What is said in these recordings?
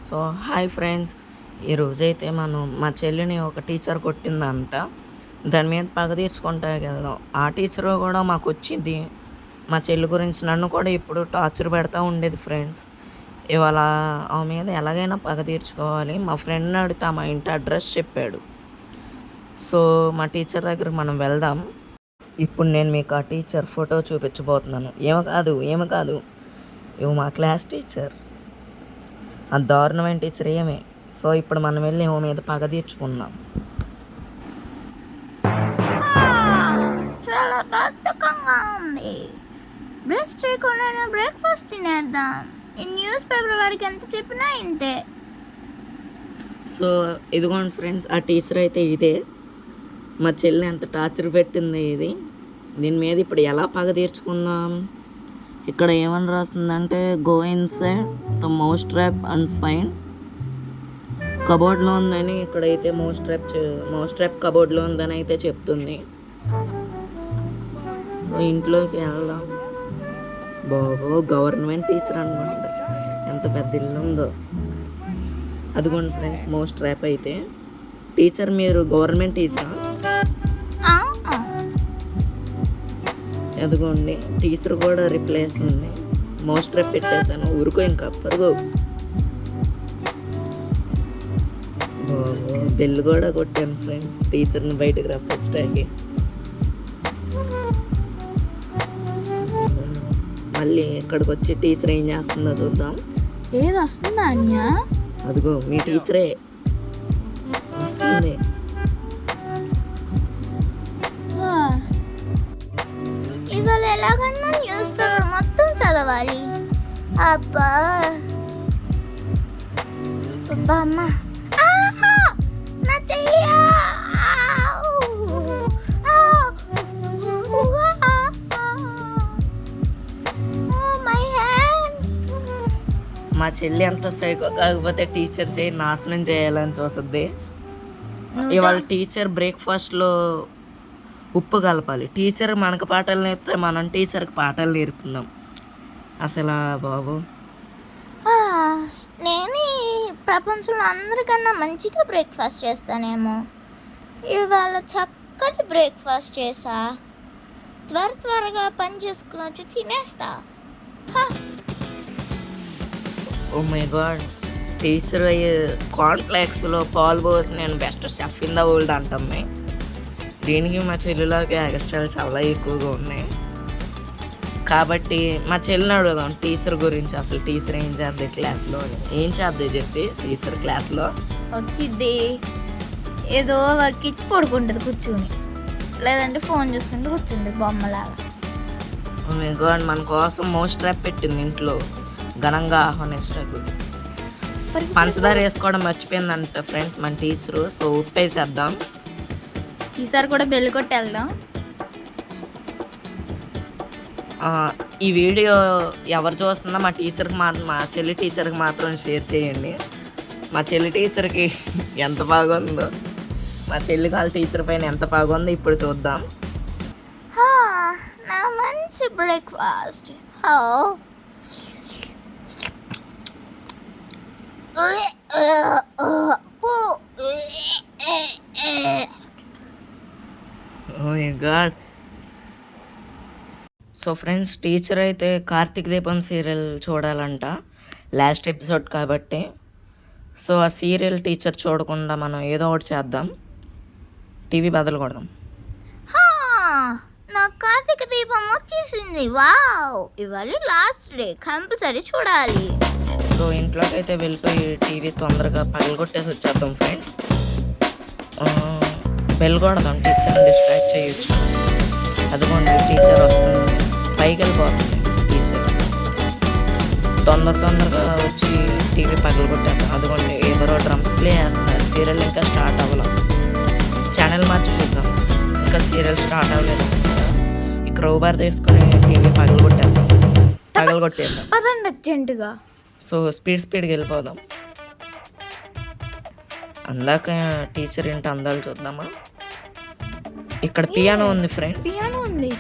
So hi friends, ఈరోజైతే మనం మా చెల్లిని ఒక టీచర్ కొట్టిందంట. దాని మీద పగ తీర్చుకుంటా కదా. ఆ టీచర్ కూడా మాకు వచ్చింది. మా చెల్లి గురించి నన్ను కూడా ఇప్పుడు టార్చర్ పెడతా ఉండేది ఫ్రెండ్స్. ఇవాళ ఆమె మీద ఎలాగైనా పగ తీర్చుకోవాలి. మా ఫ్రెండ్ని అడిగితే మా ఇంటి అడ్రస్ చెప్పాడు. సో మా టీచర్ దగ్గరికి మనం వెళ్దాం. ఇప్పుడు నేను మీకు ఆ టీచర్ ఫోటో చూపించబోతున్నాను. ఏమి కాదు ఇవి మా క్లాస్ టీచర్. ఆ దారుణమైన టీచర్ ఏమే. సో ఇప్పుడు మనం వెళ్ళి ఏమో మీద పగ తీర్చుకుందాం. చాలా బద్ధకంగా ఉంది. బ్రష్ చేయకుండానే బ్రేక్ఫాస్ట్ తినేద్దాం. ఈ న్యూస్ పేపర్ వాడికి ఎంత చెప్పినా ఇంతే. సో ఇదిగోండి ఫ్రెండ్స్, ఆ టీచర్ అయితే ఇదే. మా చెల్లి ఎంత టార్చర్ పెట్టింది ఇది. దీని మీద ఇప్పుడు ఎలా పగ తీర్చుకుందాం. ఇక్కడ ఏమని రాస్తుందంటే go inside the mouse trap and find. కబోర్డ్లో ఉందని ఇక్కడైతే మౌస్ ట్రాప్ కబోర్డ్లో ఉందని అయితే చెప్తుంది. సో ఇంట్లోకి వెళ్దాం. బాబో, గవర్నమెంట్ టీచర్ అనమాట. ఎంత పెద్ద ఇల్లు ఉందో. అదిగోండి ఫ్రెండ్స్, మౌస్ ట్రాప్ అయితే. టీచర్ మీరు గవర్నమెంట్ టీచరా? అదిగోండి టీచర్ కూడా రిప్లై ఇస్తుంది. మౌస్ ట్రాప్ పెట్టేశాను, ఊరుకో ఇంకా పరుగు. బెల్ కూడా కొట్టాను ఫ్రెండ్స్, టీచర్ని బయటకు రప్పించడానికి. మళ్ళీ ఇక్కడికి వచ్చి టీచర్ ఏం చేస్తుందో చూద్దాం. ఏది వస్తుందా అన్యా? అదిగో మీ టీచరే వస్తుంది. ఇవాళ ఎలాగన్నా న్యూస్ పేపర్ మొత్తం చదవాలి. అబ్బా అమ్మ, నా చెయ్య. మా చెల్లి అంత సైకో కాకపోతే టీచర్ చేయి నాశనం చేయాలని చూస్తుంది. ఇవాళ టీచర్ బ్రేక్ఫాస్ట్లో ఉప్పు కలపాలి. టీచర్ మనకు పాఠాలు నేర్పితే మనం టీచర్కి పాఠాలు నేర్పుకుందాం. అసలు బాబు, నేను ప్రపంచంలో అందరికన్నా మంచిగా బ్రేక్ఫాస్ట్ చేస్తానేమో. ఇవాళ చక్కటి బ్రేక్ఫాస్ట్ చేసా. త్వరగా పని చేసుకుని వచ్చి తినేస్తా. ఓ మై గాడ్, టీచర్ కాన్ఫ్లెక్స్లో పాలు పోసి నేను best chef in the world అంటుంది. దీనికి మా చెల్లిలోకి ఎక్స్ట్రాలు చాలా ఎక్కువగా ఉన్నాయి. కాబట్టి మా చెల్లిని అడుగుదాం టీచర్ గురించి. అసలు టీచర్ ఏం చేద్ది క్లాస్లో, ఏం చేద్ది చేసి టీచర్ క్లాస్లో వచ్చిద్ది. ఏదో వర్క్ ఇచ్చి పడుకుంటుంది కూర్చుని, లేదంటే ఫోన్ చూస్తుంటే కూర్చుంది బొమ్మలాగా. ఓ మై గాడ్, మన కోసం మౌస్ ట్రాప్ పెట్టింది ఇంట్లో ఘనంగా ఆహ్వానించడానికి. పంచదార వేసుకోవడం మర్చిపోయిందంట ఫ్రెండ్స్ మన టీచరు. సో ఉప్పు వేసేద్దాం. ఈసారి కూడా బెల్ కొట్టి వెళ్దాం. ఈ వీడియో ఎవరు చూస్తున్నా మా చెల్లి టీచర్కి మాత్రం షేర్ చేయండి. మా చెల్లి టీచర్కి ఎంత బాగుందో, మా చెల్లి వాళ్ళ టీచర్ పైన ఎంత బాగుందో ఇప్పుడు చూద్దాం. నా మంచి breakfast. Oh my god. So friends, teacher అయితే కార్తీక దీపం సీరియల్ చూడాలంట, లాస్ట్ ఎపిసోడ్ కాబట్టి. సో ఆ సీరియల్ టీచర్ చూడకుండా మనం ఏదో ఒకటి చేద్దాం, టీవీ బదులు కొడదాం. నా కార్తీక దీపం వచ్చేసింది. వావ్, ఇవాళ లాస్ట్ డే, కంపల్సరీ చూడాలి. సో ఇంట్లోకి అయితే వెళ్ళిపోయి టీవీ తొందరగా పగలగొట్టేసి వచ్చేద్దాం ఫ్రెండ్స్. బెల్ కొడదాం, టీచర్ని డిస్ట్రాక్ట్ చేయొచ్చు. అదిగోండి టీచర్ వస్తుంది, పైకి వెళ్ళిపోతుంది టీచర్. తొందరగా వచ్చి టీవీ పగలగొట్టేద్దాం. అదిగోండి ఎవరో డ్రమ్స్ ప్లే చేస్తున్నారు. సీరియల్ ఇంకా స్టార్ట్ అవ్వలేదు. ఛానల్ మార్చి చూద్దాం, ఇంకా సీరియల్ స్టార్ట్ అవ్వలేదు. ఈ క్రౌబార్ తీసుకుని టీవీ పగలగొట్టేద్దాం. అదండి అర్జెంటుగా. సో స్పీడ్గా వెళ్ళిపోదాం. అందాక టీచర్ ఏంటి అందాలు చూద్దామా. ఇక్కడ పియానో ఉంది ఫ్రెండ్స్. పియానో ఉంది.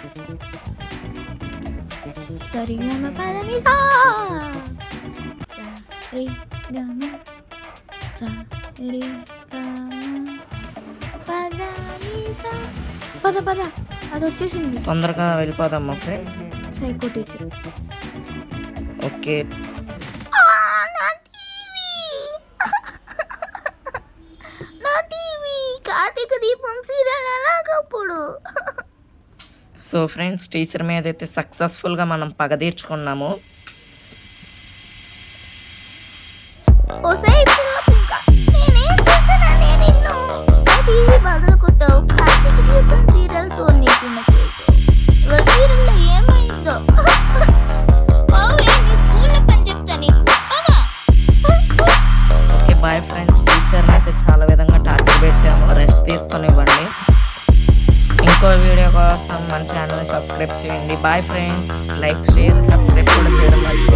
సరిగమ పదని సరి గమ పద పద అది వచ్చేసింది. తొందరగా వెళ్ళిపోదామా ఫ్రెండ్స్? Psycho teacher. ఓకే. నా TV Karthika Deepam serial ఎలాగప్పుడు? So friends, teacher మీద అయితే సక్సెస్ఫుల్గా మనం పగ తీర్చుకున్నాము. ఓసారి నేనేం చేశానని నిన్ను టీవీ బదులు కొట్టావు. కార్తీక దీపం సీరియల్ చూడనీకున్న సీరియల్లో ఏమైందో నీ స్కూల్లో పని చెప్తా నీకు. Okay bye friends. టీచర్ని అయితే చాలా విధంగా టార్చర్ పెట్టాము, రెస్ట్ తీసుకొనివ్వండి. ఇంకో వీడియో కోసం మన ఛానల్ని సబ్స్క్రైబ్ చేయండి. Bye friends. Like, share, subscribe కూడా చేయడం మర్చిపోకండి.